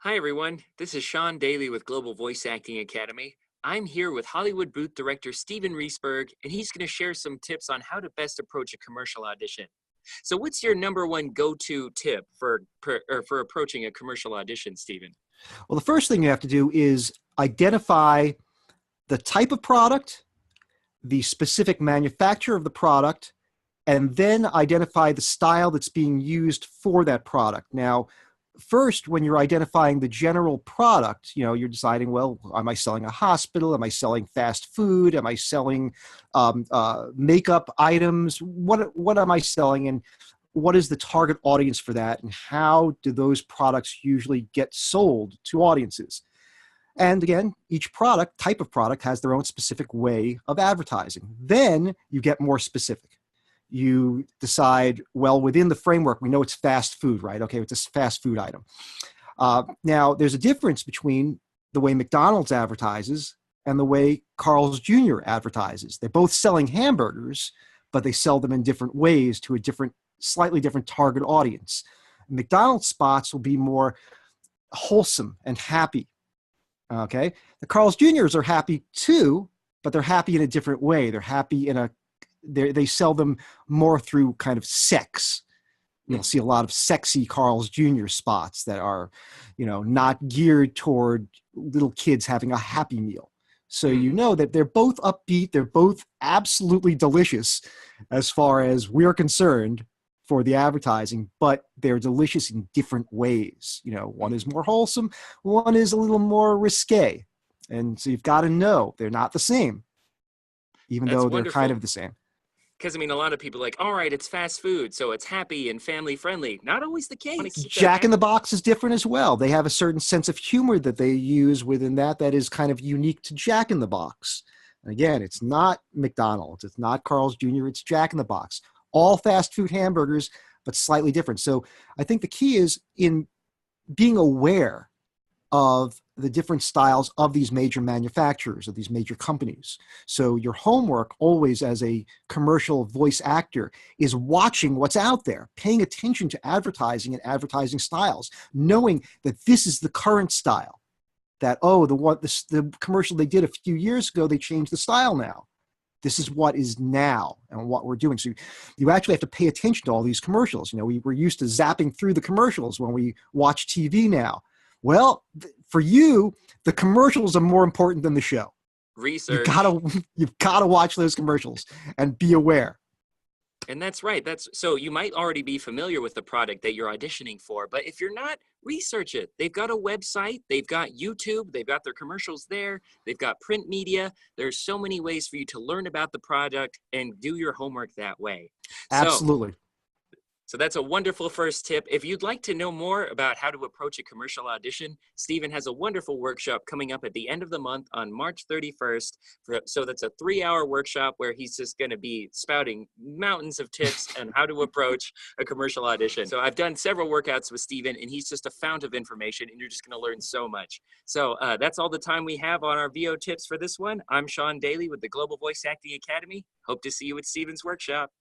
Hi, everyone. This is Sean Daly with Global Voice Acting Academy. I'm here with Hollywood booth director Steven Reisberg, and he's going to share some tips on how to best approach a commercial audition. So, what's your number one go-to tip for approaching a commercial audition, Steven? Well, the first thing you have to do is identify the type of product, the specific manufacturer of the product, and then identify the style that's being used for that product. Now, first, when you're identifying the general product, you're deciding, well, am I selling a hospital? Am I selling fast food? Am I selling makeup items? What am I selling? And what is the target audience for that? And how do those products usually get sold to audiences? And again, each type of product has their own specific way of advertising. Then you get more specific. You decide, well, within the framework, we know it's fast food, right? Okay, it's a fast food item. Now, there's a difference between the way McDonald's advertises and the way Carl's Jr. advertises. They're both selling hamburgers, but they sell them in different ways to a slightly different target audience. McDonald's spots will be more wholesome and happy. Okay, the Carl's Jr.'s are happy too, but they're happy in a different way. They're happy they sell them more through kind of sex. You'll see a lot of sexy Carl's Jr. spots that are, not geared toward little kids having a Happy Meal. So you know that they're both upbeat, they're both absolutely delicious as far as we're concerned for the advertising, but they're delicious in different ways. One is more wholesome, one is a little more risque. And so you've got to know they're not the same, even That's though they're kind wonderful. of the same. Because I mean, a lot of people are like, all right, it's fast food, so it's happy and family friendly. Not always the Like, case. The Jack in the Box is different as well. They have a certain sense of humor that they use within that is kind of unique to Jack in the Box. Again, it's not McDonald's, it's not Carl's Jr., it's Jack in the Box. All fast food hamburgers, but slightly different. So I think the key is in being aware of the different styles of these major manufacturers, of these major companies. So your homework always as a commercial voice actor is watching what's out there, paying attention to advertising and advertising styles, knowing that this is the current style, that, the commercial they did a few years ago, they changed the style now. This is what is now and what we're doing. So you actually have to pay attention to all these commercials. We're used to zapping through the commercials when we watch TV now. Well, for you, the commercials are more important than the show. research. You've gotta watch those commercials and be aware. And that's right. So you might already be familiar with the product that you're auditioning for, but if you're not, research it. They've got a website, they've got YouTube, they've got their commercials there, they've got print media. There's so many ways for you to learn about the product and do your homework that way. So Absolutely. So that's a wonderful first tip. If you'd like to know more about how to approach a commercial audition, Stephen has a wonderful workshop coming up at the end of the month on March 31st. So that's a 3-hour workshop where he's just going to be spouting mountains of tips on how to approach a commercial audition. So I've done several workouts with Stephen, and he's just a fount of information, and you're just going to learn so much. So that's all the time we have on our VO tips for this one. I'm Sean Daly with the Global Voice Acting Academy. Hope to see you at Stephen's workshop.